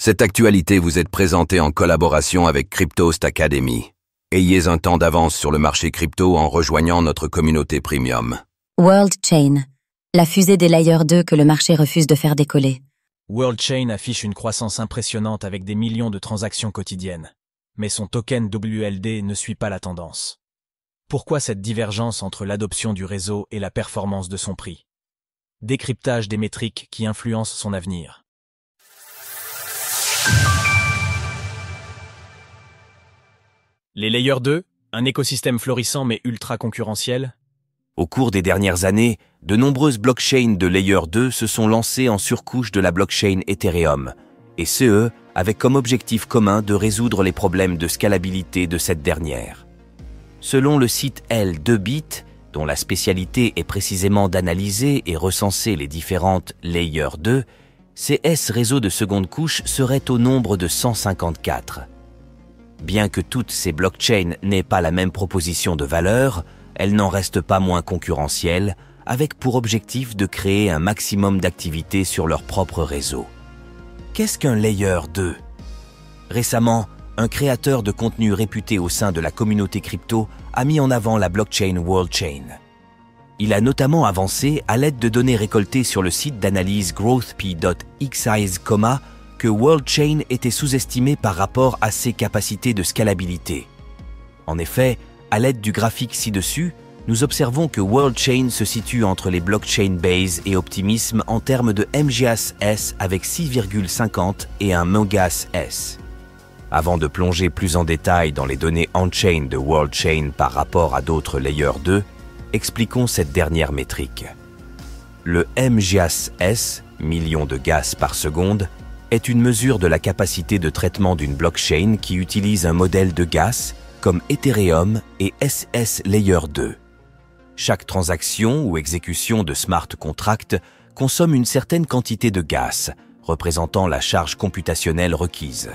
Cette actualité vous est présentée en collaboration avec Cryptost Academy. Ayez un temps d'avance sur le marché crypto en rejoignant notre communauté premium. World Chain, la fusée des Layer 2 que le marché refuse de faire décoller. World Chain affiche une croissance impressionnante avec des millions de transactions quotidiennes. Mais son token WLD ne suit pas la tendance. Pourquoi cette divergence entre l'adoption du réseau et la performance de son prix? Décryptage des métriques qui influencent son avenir. Les Layer 2, un écosystème florissant mais ultra concurrentiel. Au cours des dernières années, de nombreuses blockchains de Layer 2 se sont lancées en surcouche de la blockchain Ethereum, et ce, avec comme objectif commun de résoudre les problèmes de scalabilité de cette dernière. Selon le site L2Bit, dont la spécialité est précisément d'analyser et recenser les différentes Layer 2, ces réseaux de seconde couche seraient au nombre de 154. Bien que toutes ces blockchains n'aient pas la même proposition de valeur, elles n'en restent pas moins concurrentielles, avec pour objectif de créer un maximum d'activité sur leur propre réseau. Qu'est-ce qu'un Layer 2 ? Récemment, un créateur de contenu réputé au sein de la communauté crypto a mis en avant la blockchain World Chain. Il a notamment avancé, à l'aide de données récoltées sur le site d'analyse growthp.xeyes, que World Chain était sous-estimé par rapport à ses capacités de scalabilité. En effet, à l'aide du graphique ci-dessus, nous observons que World Chain se situe entre les blockchains Base et Optimism en termes de MGAS avec 6,50 et un MOGAS S. Avant de plonger plus en détail dans les données on-chain de World Chain par rapport à d'autres Layer 2, expliquons cette dernière métrique. Le MGAS S, millions de gas par seconde, est une mesure de la capacité de traitement d'une blockchain qui utilise un modèle de gas comme Ethereum et SS Layer 2. Chaque transaction ou exécution de smart contract consomme une certaine quantité de gas, représentant la charge computationnelle requise.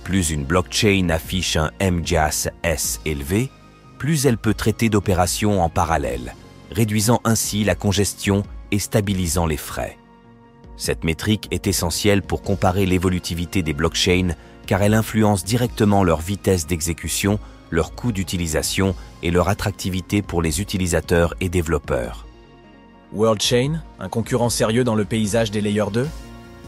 Plus une blockchain affiche un MGAS S élevé, plus elle peut traiter d'opérations en parallèle, réduisant ainsi la congestion et stabilisant les frais. Cette métrique est essentielle pour comparer l'évolutivité des blockchains car elle influence directement leur vitesse d'exécution, leur coût d'utilisation et leur attractivité pour les utilisateurs et développeurs. World Chain, un concurrent sérieux dans le paysage des Layer 2?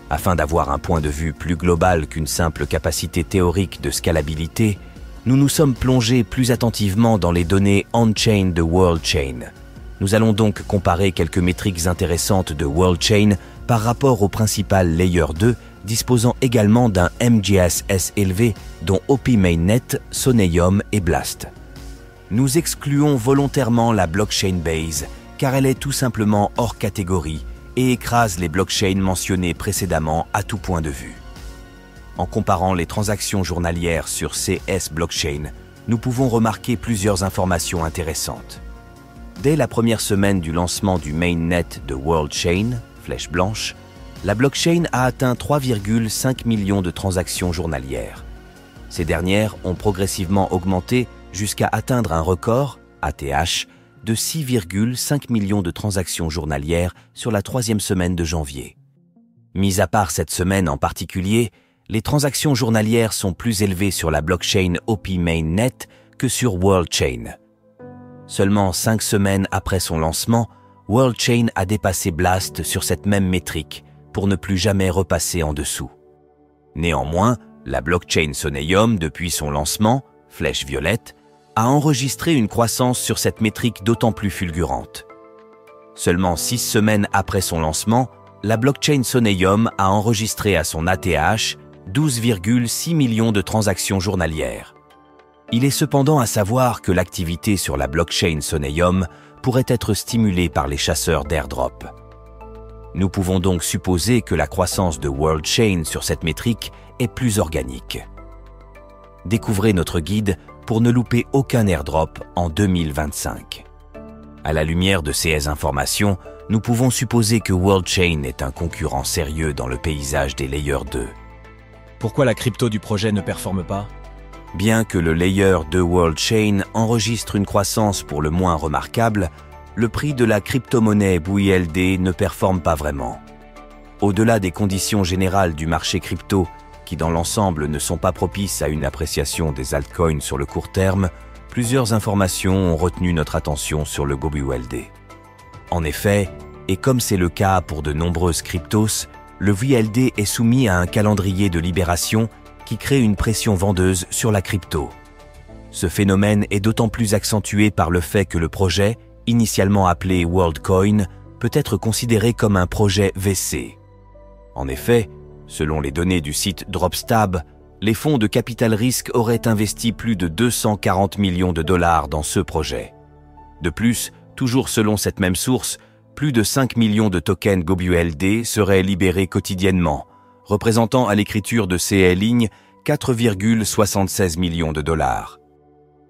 Afin d'avoir un point de vue plus global qu'une simple capacité théorique de scalabilité, nous nous sommes plongés plus attentivement dans les données on-chain de World Chain. Nous allons donc comparer quelques métriques intéressantes de World Chain par rapport au principal Layer 2 disposant également d'un MGAS élevé dont OP Mainnet, Soneum et Blast. Nous excluons volontairement la blockchain Base car elle est tout simplement hors catégorie et écrase les blockchains mentionnées précédemment à tout point de vue. En comparant les transactions journalières sur CS Blockchain, nous pouvons remarquer plusieurs informations intéressantes. Dès la première semaine du lancement du mainnet de World Chain, flèche blanche, la blockchain a atteint 3,5 millions de transactions journalières. Ces dernières ont progressivement augmenté jusqu'à atteindre un record, ATH, de 6,5 millions de transactions journalières sur la troisième semaine de janvier. Mis à part cette semaine en particulier, les transactions journalières sont plus élevées sur la blockchain OP Mainnet que sur World Chain. Seulement 5 semaines après son lancement, World Chain a dépassé Blast sur cette même métrique pour ne plus jamais repasser en dessous. Néanmoins, la blockchain Soneum, depuis son lancement, flèche violette, a enregistré une croissance sur cette métrique d'autant plus fulgurante. Seulement 6 semaines après son lancement, la blockchain Soneum a enregistré à son ATH 12,6 millions de transactions journalières. Il est cependant à savoir que l'activité sur la blockchain Soneum pourrait être stimulée par les chasseurs d'airdrop. Nous pouvons donc supposer que la croissance de World Chain sur cette métrique est plus organique. Découvrez notre guide pour ne louper aucun airdrop en 2025. À la lumière de ces informations, nous pouvons supposer que World Chain est un concurrent sérieux dans le paysage des Layer 2. Pourquoi la crypto du projet ne performe pas? Bien que le Layer 2 World Chain enregistre une croissance pour le moins remarquable, le prix de la crypto-monnaie WLD ne performe pas vraiment. Au-delà des conditions générales du marché crypto, qui dans l'ensemble ne sont pas propices à une appréciation des altcoins sur le court terme, plusieurs informations ont retenu notre attention sur le GoBULD. En effet, et comme c'est le cas pour de nombreuses cryptos, le VLD est soumis à un calendrier de libération qui crée une pression vendeuse sur la crypto. Ce phénomène est d'autant plus accentué par le fait que le projet, initialement appelé WorldCoin, peut être considéré comme un projet VC. En effet, selon les données du site Dropstab, les fonds de capital risque auraient investi plus de 240 millions de dollars dans ce projet. De plus, toujours selon cette même source, plus de 5 millions de tokens GoBULD seraient libérés quotidiennement, représentant à l'écriture de ces lignes 4,76 millions de dollars.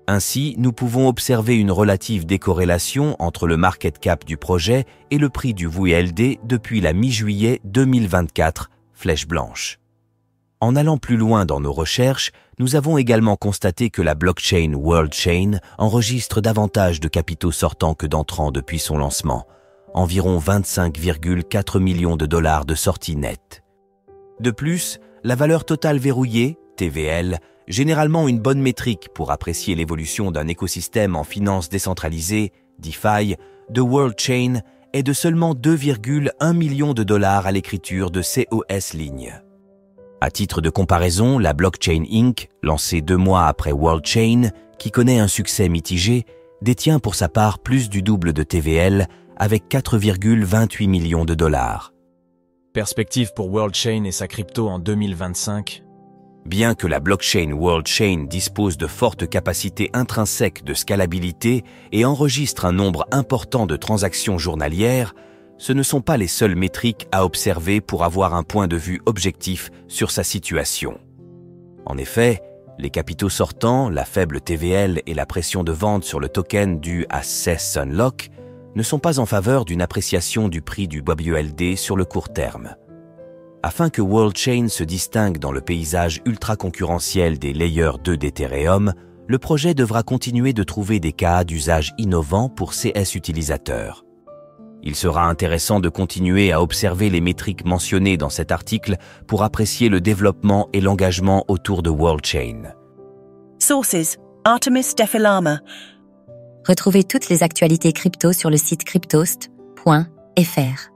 Ainsi, nous pouvons observer une relative décorrélation entre le market cap du projet et le prix du VLD depuis la mi-juillet 2024, flèche blanche. En allant plus loin dans nos recherches, nous avons également constaté que la blockchain WorldChain enregistre davantage de capitaux sortants que d'entrants depuis son lancement, environ 25,4 millions de dollars de sorties nettes. De plus, la valeur totale verrouillée, TVL, généralement une bonne métrique pour apprécier l'évolution d'un écosystème en finance décentralisée, DeFi, de WorldChain, est de seulement 2,1 millions de dollars à l'écriture de COS Ligne. À titre de comparaison, la Blockchain Inc., lancée 2 mois après WorldChain, qui connaît un succès mitigé, détient pour sa part plus du double de TVL avec 4,28 millions de dollars. Perspective pour WorldChain et sa crypto en 2025. Bien que la blockchain WorldChain dispose de fortes capacités intrinsèques de scalabilité et enregistre un nombre important de transactions journalières, ce ne sont pas les seules métriques à observer pour avoir un point de vue objectif sur sa situation. En effet, les capitaux sortants, la faible TVL et la pression de vente sur le token due à Sunlock ne sont pas en faveur d'une appréciation du prix du GoBULD sur le court terme. Afin que WorldChain se distingue dans le paysage ultra-concurrentiel des Layer 2 d'Ethereum, le projet devra continuer de trouver des cas d'usage innovants pour CS utilisateurs. Il sera intéressant de continuer à observer les métriques mentionnées dans cet article pour apprécier le développement et l'engagement autour de WorldChain. Sources: Artemis Defilama. Retrouvez toutes les actualités crypto sur le site cryptost.fr.